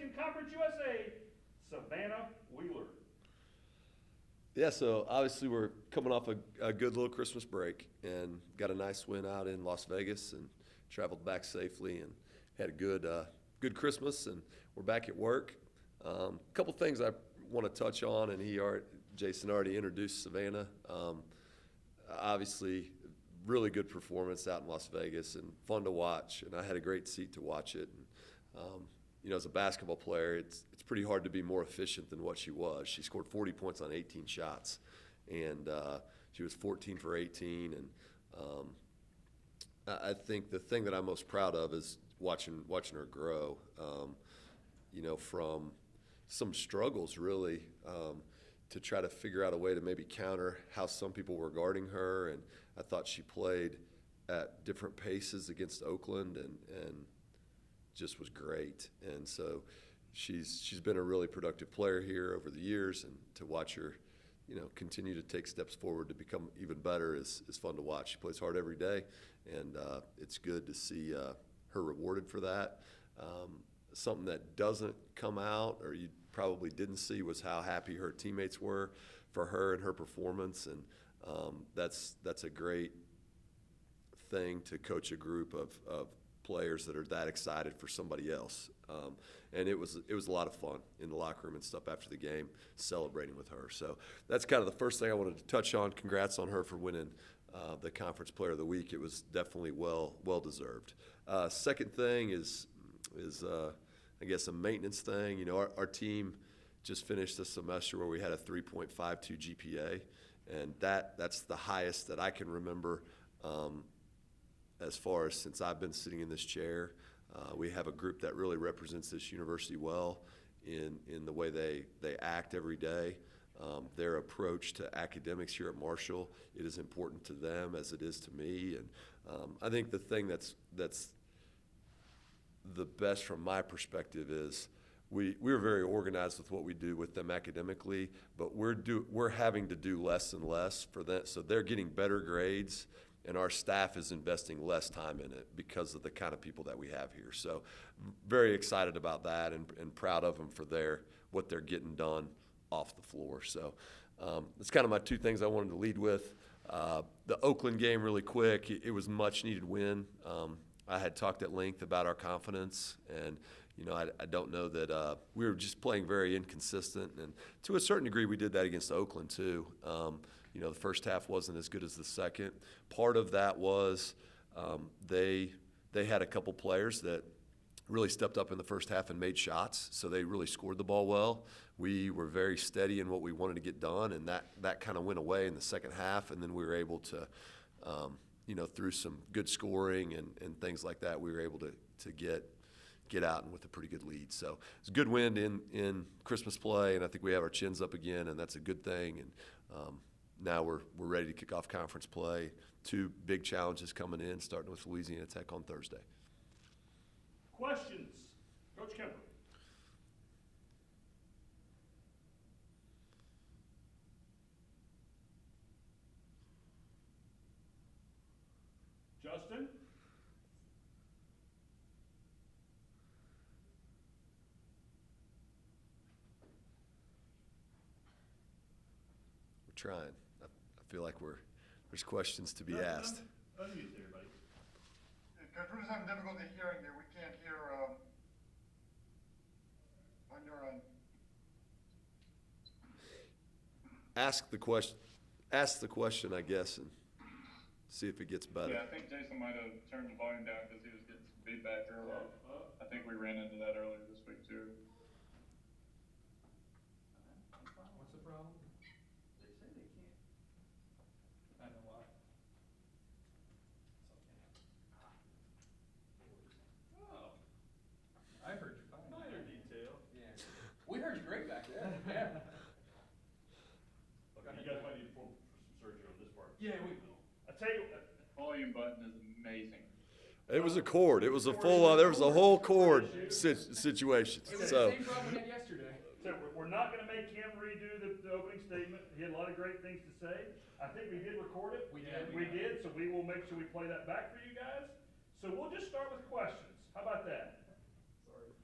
in Conference USA, Savannah Wheeler. Yeah, so obviously we're coming off a good little Christmas break and got a nice win out in Las Vegas and traveled back safely and had a good Christmas, and we're back at work. A couple things I want to touch on, and Jason already introduced Savannah. Obviously, really good performance out in Las Vegas and fun to watch, and I had a great seat to watch it. And, as a basketball player, it's pretty hard to be more efficient than what she was. She scored 40 points on 18 shots, and she was 14 for 18. And I think the thing that I'm most proud of is watching her grow. From some struggles really, to try to figure out a way to maybe counter how some people were guarding her, and I thought she played at different paces against Oakland and just was great. And so she's been a really productive player here over the years, and to watch her, continue to take steps forward to become even better is fun to watch. She plays hard every day, and it's good to see her rewarded for that. Something that doesn't come out, or you probably didn't see, was how happy her teammates were for her and her performance, and that's a great thing to coach a group of players that are that excited for somebody else. And it was a lot of fun in the locker room and stuff after the game, celebrating with her. So that's kind of the first thing I wanted to touch on. Congrats on her for winning the Conference Player of the Week. It was definitely well deserved. Second thing is I guess a maintenance thing. Our team just finished a semester where we had a 3.52 GPA, and that's the highest that I can remember as far as since I've been sitting in this chair. We have a group that really represents this university well in the way they act every day. Their approach to academics here at Marshall, it is important to them as it is to me. And I think the thing that's the best from my perspective is we're very organized with what we do with them academically, but we're having to do less and less for them. So they're getting better grades, and our staff is investing less time in it because of the kind of people that we have here. So very excited about that, and proud of them for what they're getting done off the floor. So that's kind of my two things I wanted to lead with. The Oakland game, really quick, it was much needed win. I had talked at length about our confidence, and I don't know that we were just playing very inconsistent, and to a certain degree we did that against Oakland too. The first half wasn't as good as the second. Part of that was they had a couple players that really stepped up in the first half and made shots, so they really scored the ball well. We were very steady in what we wanted to get done, and that kind of went away in the second half, and then we were able to through some good scoring and things like that, we were able to get out and with a pretty good lead. So it's a good win in Christmas play, and I think we have our chins up again, and that's a good thing. And now we're ready to kick off conference play. Two big challenges coming in, starting with Louisiana Tech on Thursday. Questions? Coach Kemper. Justin? We're trying. I feel like there's questions to be asked. Unmute everybody. Coach, we're just having difficulty hearing you. We can't hear on your end. Ask the question, I guess, and see if it gets better. Yeah, I think Jason might have turned the volume down because he was getting some feedback earlier. I think we ran into that earlier this week too. What's the problem? They say they can't. I know why. Oh. I heard you fine. Minor detail. Yeah. We heard you great back there. Yeah. Okay, you guys might need to perform some surgery on this part. Yeah, we will. I tell you, Volume button is amazing. It was a cord. It was a full. There was a whole cord situation. It was So. the same problem we had yesterday. so we're not going to make him redo the opening statement. He had a lot of great things to say. I think we did record it. We did. We did, so we will make sure we play that back for you guys. So we'll just start with questions. How about that? Sorry.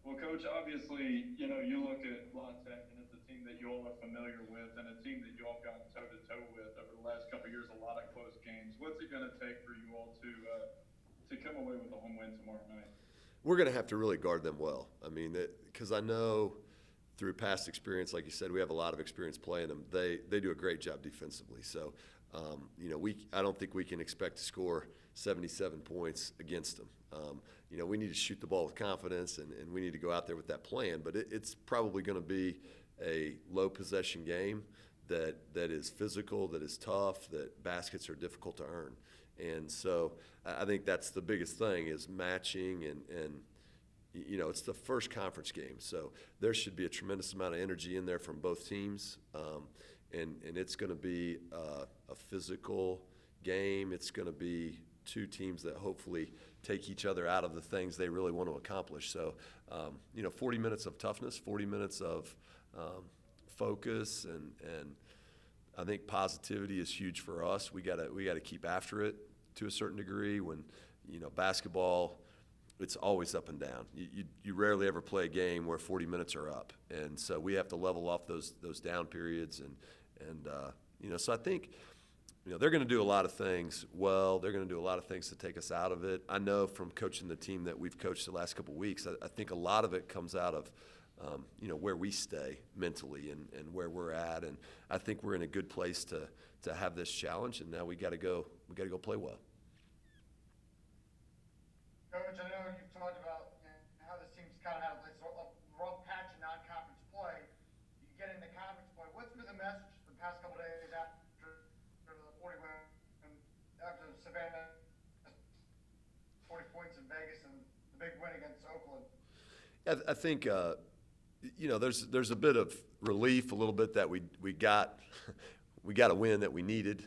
Well, Coach, obviously, you know, you look at La Tech, and it's a team that you all are familiar with, and a team that you all gone toe-to-toe with over the last couple of years, a lot of close games. What's it going to take for you all to come away with a home win tomorrow night? We're going to have to really guard them well. I mean, because I know through past experience, like you said, we have a lot of experience playing them. They do a great job defensively. So, you know, I don't think we can expect to score 77 points against them. You know, we need to shoot the ball with confidence, and we need to go out there with that plan. But it's probably going to be a low possession game that is physical, that is tough, that baskets are difficult to earn. And so I think that's the biggest thing is matching and you know, it's the first conference game. So there should be a tremendous amount of energy in there from both teams. And it's going to be a physical game. It's going to be two teams that hopefully take each other out of the things they really want to accomplish. So, you know, 40 minutes of toughness, 40 minutes of focus, and I think positivity is huge for us. We gotta keep after it to a certain degree. When, you know, basketball, it's always up and down. You rarely ever play a game where 40 minutes are up, and so we have to level off those down periods. And you know, so I think, you know, they're going to do a lot of things well. They're going to do a lot of things to take us out of it. I know from coaching the team that we've coached the last couple of weeks, I think a lot of it comes out of, you know, where we stay mentally and where we're at. And I think we're in a good place to have this challenge. And now we got to go play well. Coach, I know you've talked about how this team's kind of had this sort of rough patch in non-conference play. You get into conference play. What's been the message the past couple of days after the 40 win, after Savannah, 40 points in Vegas, and the big win against Oakland? I think you know, there's a bit of relief, a little bit that we got a win that we needed,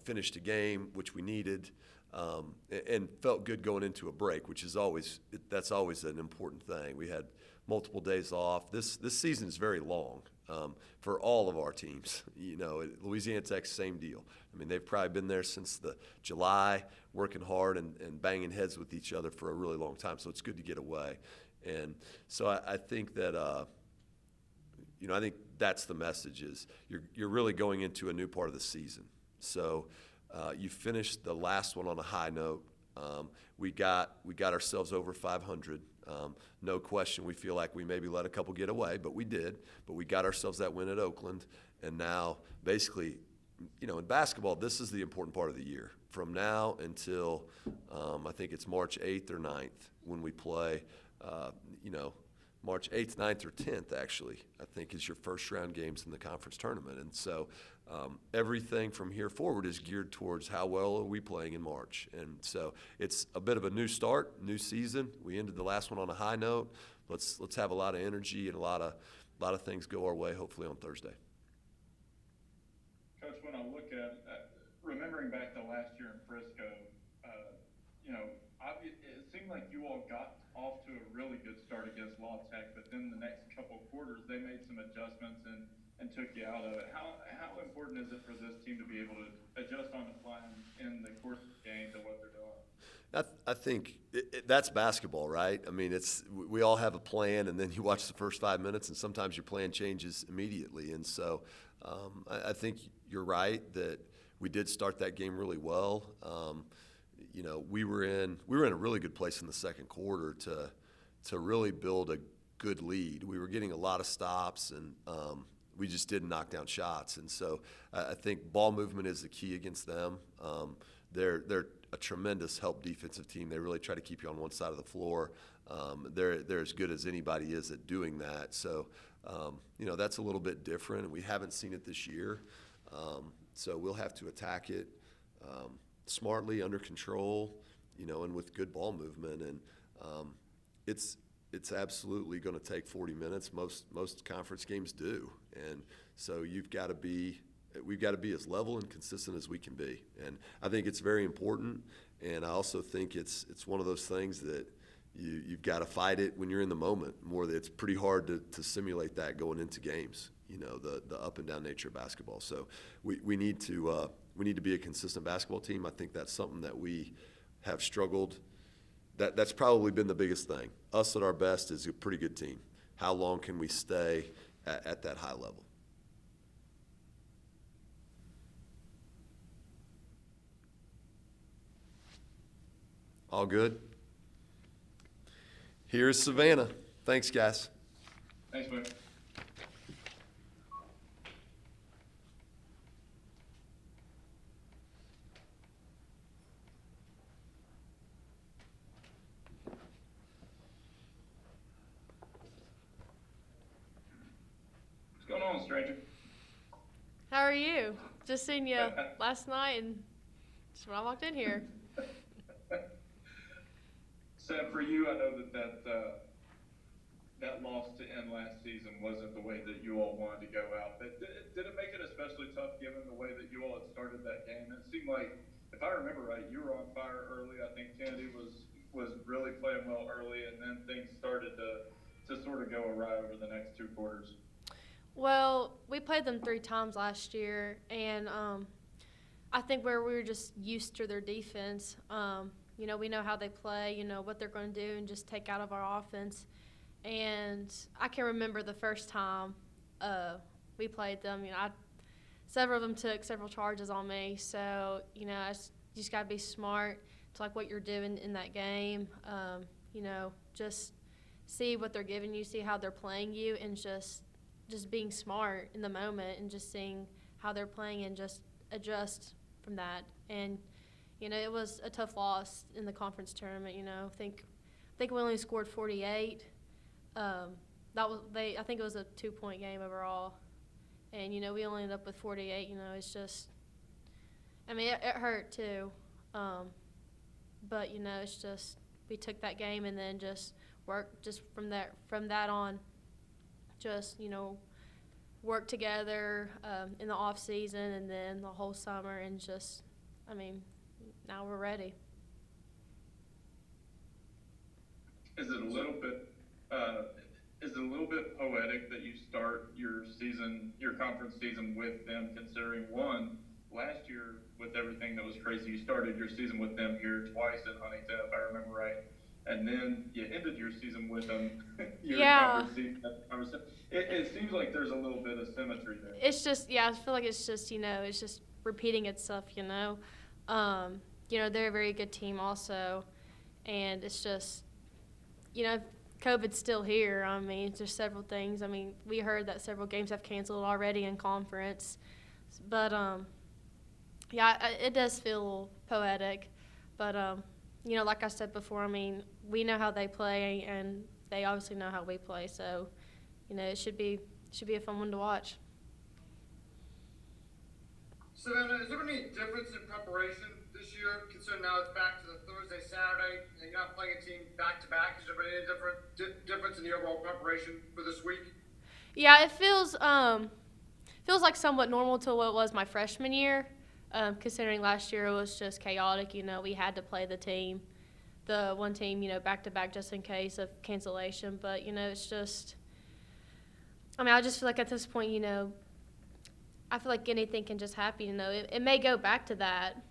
finished a game which we needed, and felt good going into a break, which is always an important thing. We had multiple days off. This season is very long for all of our teams. You know, Louisiana Tech, same deal. I mean, they've probably been there since the July, working hard and banging heads with each other for a really long time. So it's good to get away. And so I think that, you know, I think that's the message is you're really going into a new part of the season. So you finished the last one on a high note. We got ourselves over 500. No question, we feel like we maybe let a couple get away, but we did. But we got ourselves that win at Oakland, and now basically, you know, in basketball, this is the important part of the year. From now until I think it's March 8th or 9th when we play. You know, March 8th, 9th, or 10th, actually, I think is your first round games in the conference tournament. And so everything from here forward is geared towards how well are we playing in March. And so it's a bit of a new start, new season. We ended the last one on a high note. Let's have a lot of energy and a lot of things go our way, hopefully on Thursday. Coach, when I look at remembering back to last year in Frisco, you know, it seemed like you all got off to a really good start against La Tech, but then the next couple of quarters they made some adjustments and took you out of it. How important is it for this team to be able to adjust on the fly in the course of the game to what they're doing? I think that's basketball, right? I mean, we all have a plan, and then you watch the first 5 minutes, and sometimes your plan changes immediately. And so I think you're right that we did start that game really well. You know, we were in a really good place in the second quarter to really build a good lead. We were getting a lot of stops, and we just didn't knock down shots. And so I think ball movement is the key against them. They're a tremendous help defensive team. They really try to keep you on one side of the floor. They're as good as anybody is at doing that. So you know, that's a little bit different, and we haven't seen it this year. So we'll have to attack it smartly, under control, you know, and with good ball movement. And it's absolutely going to take 40 minutes. Most conference games do. And so we've got to be as level and consistent as we can be. And I think it's very important. And I also think it's one of those things that you've got to fight it when you're in the moment. It's pretty hard to simulate that going into games, you know, the up and down nature of basketball. So we need to be a consistent basketball team. I think that's something that we have struggled that's probably been the biggest thing. Us at our best is a pretty good team. How long can we stay at that high level? All good? Here's Savannah. Thanks, guys. Thanks, man. What's going on, stranger? How are you? Just seen you last night and just when I walked in here. Sam, for you, I know that loss to end last season wasn't the way that you all wanted to go out. But did it make it especially tough given the way that you all had started that game? It seemed like, if I remember right, you were on fire early. I think Kennedy was really playing well early, and then things started to sort of go awry over the next 2 quarters. Well, we played them 3 times last year, and I think where we were just used to their defense. You know, we know how they play, you know, what they're going to do and just take out of our offense. And I can remember the first time we played them, you know, several of them took several charges on me. So, you know, you just got to be smart to like what you're doing in that game. You know, just see what they're giving you, see how they're playing you, and just being smart in the moment and just seeing how they're playing and just adjust from that. And you know, it was a tough loss in the conference tournament. You know, I think we only scored 48. I think it was a 2-point game overall, and you know, we only ended up with 48. You know, it's just, I mean, it hurt too, but you know, it's just we took that game and then just worked just from that on, just you know, work together in the off season and then the whole summer, and just, I mean, now we're ready. Is it a little bit poetic that you start your conference season with them, considering one, last year with everything that was crazy, you started your season with them here twice in Huntington, if I remember right, and then you ended your season with them. Conference season. It seems like there's a little bit of symmetry there. It's just, yeah, I feel like it's just, you know, it's just repeating itself, you know. You know, they're a very good team also, and it's just, you know, COVID's still here. I mean, there's several things. I mean, we heard that several games have canceled already in conference, but yeah, it does feel poetic. But you know, like I said before, I mean, we know how they play, and they obviously know how we play. So, you know, it should be a fun one to watch. Savannah, is there any difference in preparation this year, considering now it's back to the Thursday, Saturday, and you're not playing a team back-to-back? Is there any difference in the overall preparation for this week? Yeah, it feels like somewhat normal to what it was my freshman year, considering last year it was just chaotic. You know, we had to play the one team, you know, back-to-back just in case of cancellation. But, you know, it's just, I mean, I just feel like at this point, you know, I feel like anything can just happen. You know, it may go back to that.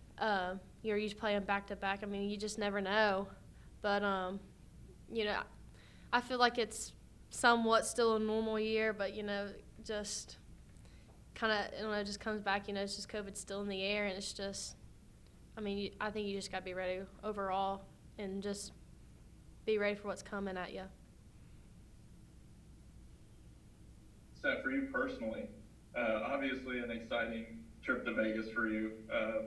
You're just playing back-to-back. I mean, you just never know. But, you know, I feel like it's somewhat still a normal year, but, you know, just kind of, I don't know, it just comes back. You know, it's just COVID's still in the air, and it's just, I mean, I think you just got to be ready overall and just be ready for what's coming at you. So for you personally, obviously an exciting trip to Vegas for you,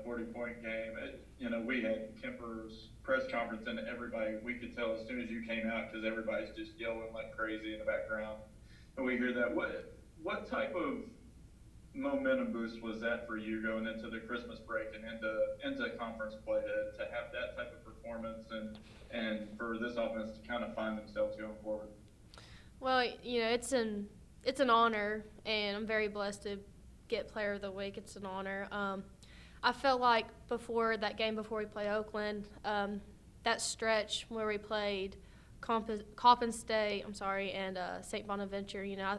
40-point game. You know, we had Kemper's press conference, and everybody, we could tell as soon as you came out, because everybody's just yelling like crazy in the background. And we hear that. What type of momentum boost was that for you going into the Christmas break and into conference play to have that type of performance and for this offense to kind of find themselves going forward? Well, you know, it's an honor, and I'm very blessed to get Player of the Week. It's an honor. I felt like before we played Oakland, that stretch where we played Coppin State, and St. Bonaventure, you know,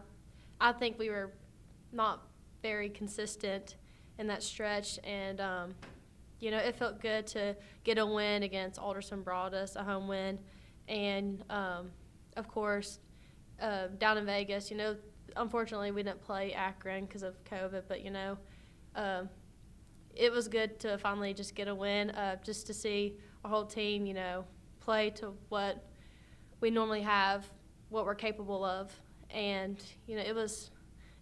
I think we were not very consistent in that stretch, and it felt good to get a win against Alderson Broadus, a home win. And, of course, down in Vegas, unfortunately we didn't play Akron because of COVID, but, it was good to finally just get a win, just to see our whole team, play to what we normally have, what we're capable of. And, it was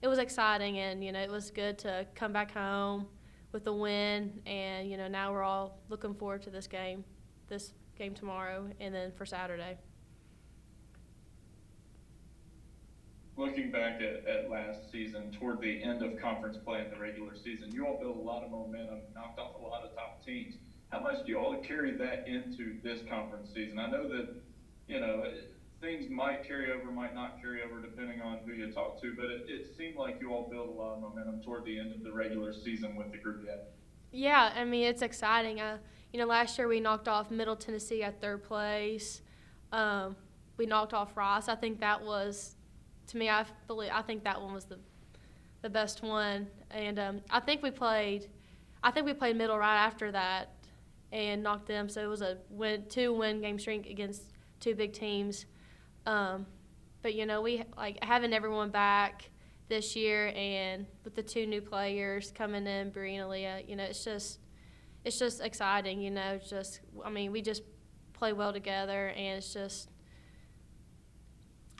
exciting, and, it was good to come back home with a win. And, now we're all looking forward to this game tomorrow and then for Saturday. Looking back at last season, toward the end of conference play in the regular season, you all built a lot of momentum, knocked off a lot of top teams. How much do you all carry that into this conference season? I know that, things might carry over, might not carry over, depending on who you talk to, but it seemed like you all built a lot of momentum toward the end of the regular season with the group yet. Yeah, I mean, it's exciting. Last year we knocked off Middle Tennessee at 3rd place. We knocked off Ross. I think that was, to me, I think that one was the best one. And I think we played Middle right after that and knocked them. So it was a 2-win game streak against 2 big teams. But we having everyone back this year, and with the 2 new players coming in, Bree and Aaliyah, it's just exciting. We just play well together, and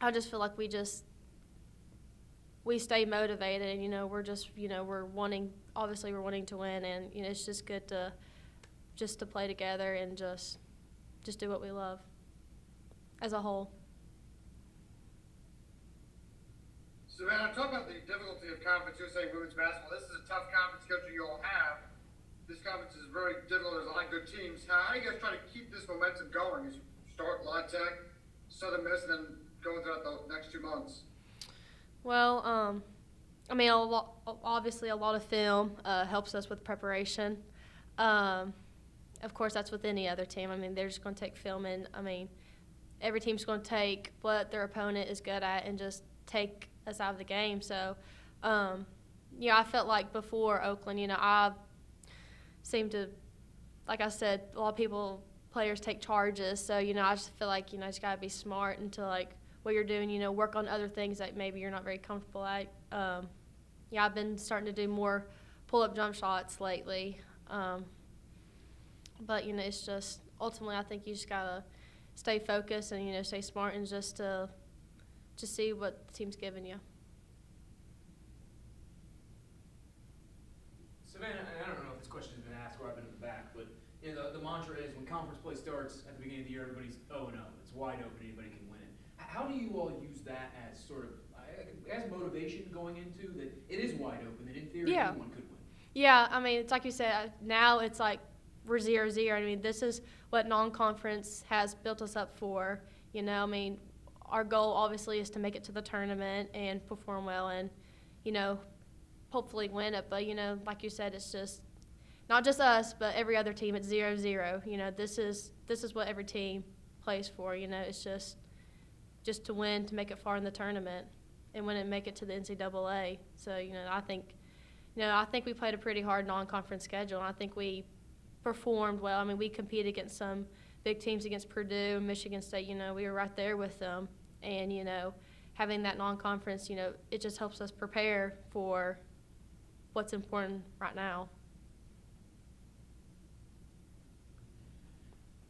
I just feel like we stay motivated. We're wanting to win, and it's just good to play together and just do what we love as a whole. Savannah, talk about the difficulty of Conference USA women's basketball. This is a tough conference schedule you all have. This conference is very difficult. There's a lot of good teams. How do you guys try to keep this momentum going as you start La Tech, Southern Miss, and then going throughout the next 2 months? Well, obviously a lot of film helps us with preparation. Of course, that's with any other team. They're just going to take film, and every team's going to take what their opponent is good at and just take us out of the game. So, I felt like before Oakland, I seemed to, like I said, a lot of players take charges. So, I just feel like, just got to be smart into, what you're doing, work on other things that maybe you're not very comfortable at. I've been starting to do more pull-up jump shots lately. But, it's just, ultimately, I think you just got to stay focused and, stay smart and just see what the team's giving you. Savannah, I don't know if this question has been asked where I've been in the back, but the mantra is when conference play starts at the beginning of the year, everybody's 0-0. It's wide open, anybody can win it. How do you all use that as sort of as motivation going into that it is wide open, that in theory anyone could win? Yeah, it's like you said, now it's like we're 0-0. This is what non-conference has built us up for. Our goal obviously is to make it to the tournament and perform well and, hopefully win it. But, like you said, it's just not just us, but every other team. It's 0-0. This is what every team plays for. It's just to win, to make it far in the tournament, and win and make it to the NCAA. So, I think we played a pretty hard non-conference schedule, and I think we performed well. We competed against some big teams, against Purdue, Michigan State. We were right there with them. And, having that non-conference, it just helps us prepare for what's important right now.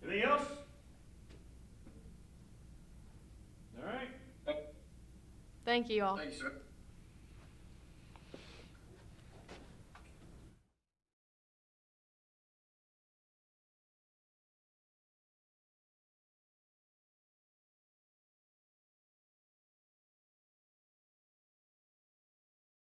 Anything else? All right. Thank you all. Thank you, sir.